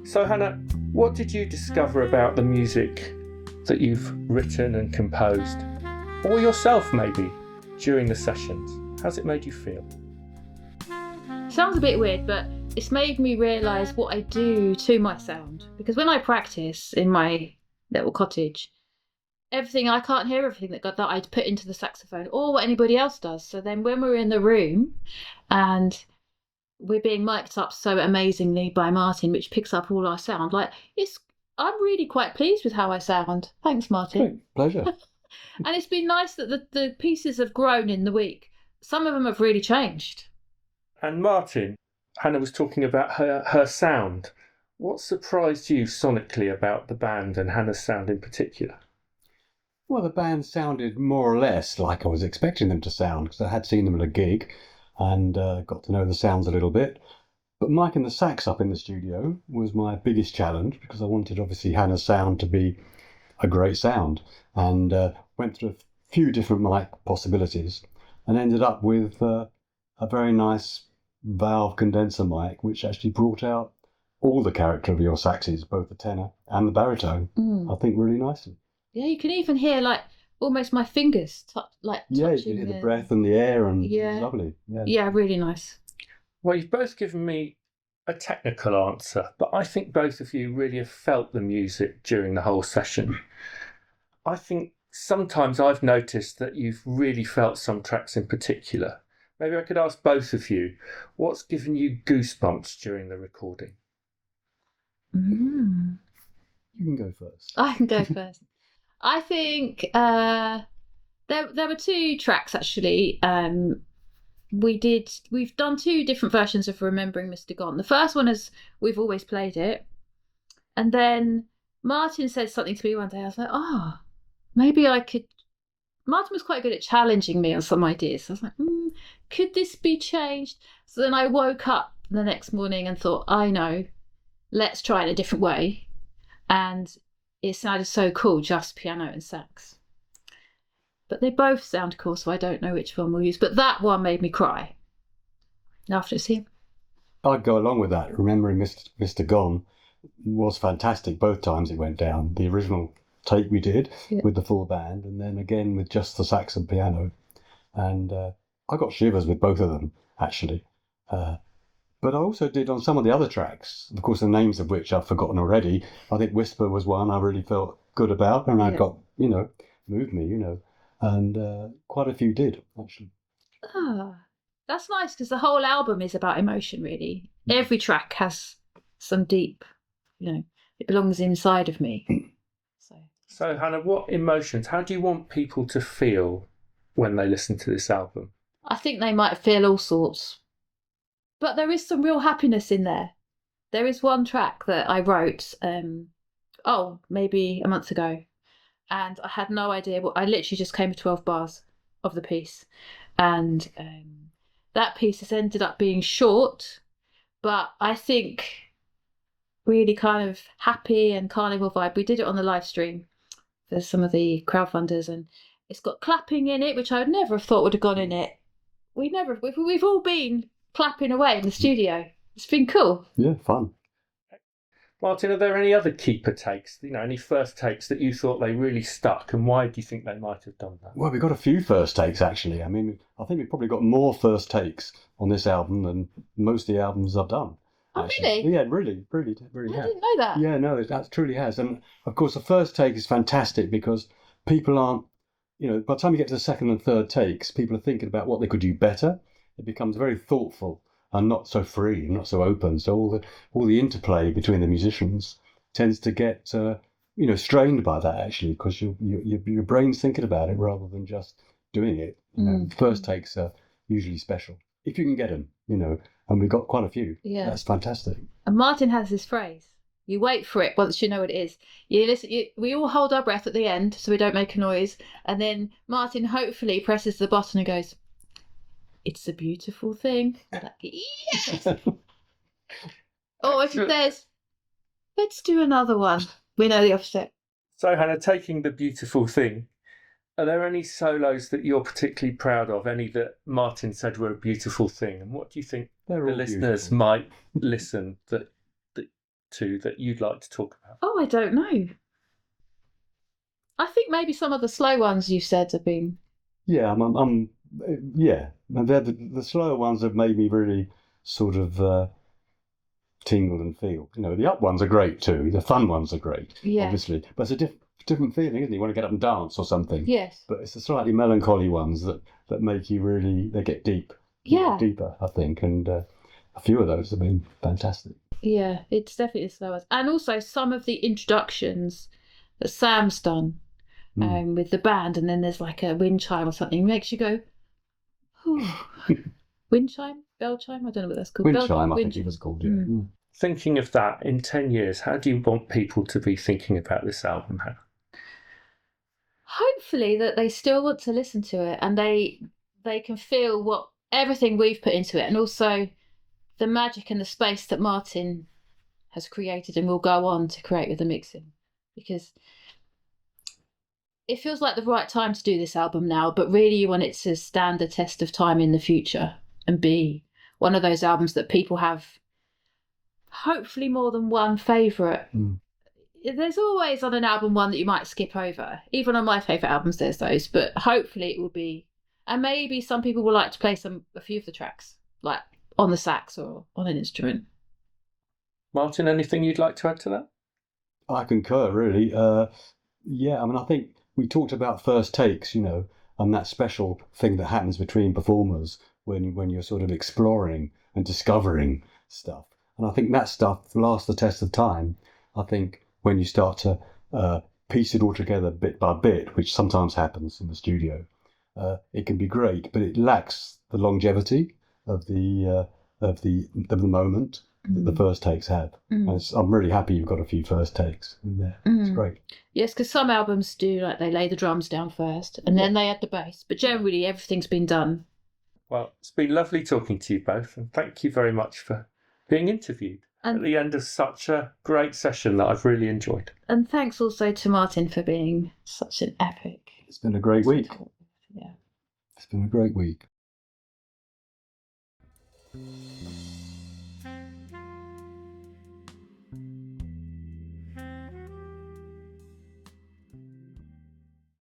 So Hannah, what did you discover about the music that you've written and composed, or yourself maybe, during the sessions? How's it made you feel? Sounds a bit weird, but it's made me realise what I do to my sound. Because when I practice in my little cottage, I can't hear everything that I'd put into the saxophone or what anybody else does. So then when we're in the room and we're being mic'd up so amazingly by Martin, which picks up all our sound, I'm really quite pleased with how I sound. Thanks, Martin. Great, pleasure. And it's been nice that the pieces have grown in the week. Some of them have really changed. And Martin, Hannah was talking about her sound. What surprised you sonically about the band and Hannah's sound in particular? Well, the band sounded more or less like I was expecting them to sound, because I had seen them at a gig and got to know the sounds a little bit. But miking the sax up in the studio was my biggest challenge, because I wanted, obviously, Hannah's sound to be a great sound, and went through a few different mic possibilities and ended up with a very nice valve condenser mic, which actually brought out all the character of your saxes, both the tenor and the baritone, I think, really nicely. Yeah, you can even hear almost my fingers touching. Yeah, you can hear the breath and the air, and it's lovely. Yeah, really nice. Well, you've both given me a technical answer, but I think both of you really have felt the music during the whole session. I think sometimes I've noticed that you've really felt some tracks in particular. Maybe I could ask both of you, what's given you goosebumps during the recording? You can go first. I can go first. I think there were two tracks actually. We've done two different versions of Remembering Mr. Gone. The first one is We've Always Played It. And then Martin said something to me one day. I was like, maybe I could. Martin was quite good at challenging me on some ideas. So I was like, could this be changed? So then I woke up the next morning and thought, I know, let's try it a different way. And it sounded so cool, just piano and sax. But they both sound cool, so I don't know which one we'll use. But that one made me cry after it's him. I'd go along with that. Remembering Mr. Gone was fantastic both times it went down. The original take we did with the full band, and then again with just the sax and piano. And I got shivers with both of them, actually. But I also did on some of the other tracks, of course, the names of which I've forgotten already. I think Whisper was one I really felt good about, and I got, moved me, and quite a few did, actually. That's nice, because the whole album is about emotion, really. Every track has some deep, it belongs inside of me. So Hannah, what emotions, how do you want people to feel when they listen to this album? I think they might feel all sorts. But there is some real happiness in there. There is one track that I wrote, maybe a month ago. And I had no idea. I literally just came to 12 bars of the piece. And that piece has ended up being short, but I think really kind of happy and carnival vibe. We did it on the live stream for some of the crowdfunders, and it's got clapping in it, which I would never have thought would have gone in it. We've all been clapping away in the studio. It's been cool. Yeah, fun. Martin, are there any other keeper takes, any first takes that you thought they really stuck, and why do you think they might have done that? Well, we got a few first takes, actually. I mean, I think we've probably got more first takes on this album than most of the albums I've done. Oh, actually. really? Yeah, really I didn't know that. Yeah, no, that truly has. And, of course, the first take is fantastic because people aren't, by the time you get to the second and third takes, people are thinking about what they could do better. It becomes very thoughtful and not so free, not so open. So all the interplay between the musicians tends to get strained by that, actually, because your brain's thinking about it rather than just doing it. First takes are usually special if you can get them. And we got quite a few. Yeah, that's fantastic. And Martin has this phrase: you wait for it once you know what it is. You listen. We all hold our breath at the end so we don't make a noise, and then Martin hopefully presses the button and goes, "It's a beautiful thing." Like, yes. Or if it says, "Let's do another one," we know the opposite. So Hannah, taking the beautiful thing, Are there any solos that you're particularly proud of? Any that Martin said were a beautiful thing? And what do you think They're the all listeners beautiful. might listen that you'd like to talk about? Oh, I don't know. I think maybe some of the slow ones you said have been. Yeah, yeah. The slower ones have made me really sort of tingle and feel. You know, the up ones are great too. The fun ones are great, Yeah. obviously. But it's a different feeling, isn't it? You want to get up and dance or something. Yes. But it's the slightly melancholy ones that make you really, they get deep. Yeah. Deeper, I think. And a few of those have been fantastic. Yeah, it's definitely the slow ones. And also some of the introductions that Sam's done with the band, and then there's like a wind chime or something, makes you go, wind chime? Bell chime? I don't know what that's called. Wind chime, I think it was called, yeah. Mm. Thinking of that, in 10 years, how do you want people to be thinking about this album? Hopefully that they still want to listen to it, and they can feel everything we've put into it, and also the magic and the space that Martin has created and will go on to create with the mixing. Because it feels like the right time to do this album now, but really you want it to stand the test of time in the future and be one of those albums that people have hopefully more than one favourite. There's always on an album one that you might skip over. Even on my favourite albums there's those, but hopefully it will be, and maybe some people will like to play a few of the tracks, like on the sax or on an instrument. Martin, anything you'd like to add to that? I concur, really. Yeah, I mean, I think we talked about first takes, you know, and that special thing that happens between performers when you're sort of exploring and discovering stuff. And I think that stuff lasts the test of time. I think when you start to piece it all together bit by bit, which sometimes happens in the studio, it can be great, but it lacks the longevity of the moment that the first takes have. And I'm really happy you've got a few first takes in there. It's great. Yes, because some albums do, like they lay the drums down first and then they add the bass, but generally everything's been done. Well, it's been lovely talking to you both, and thank you very much for being interviewed at the end of such a great session that I've really enjoyed. And thanks also to Martin for being such an epic. It's been a great week. Yeah. It's been a great week.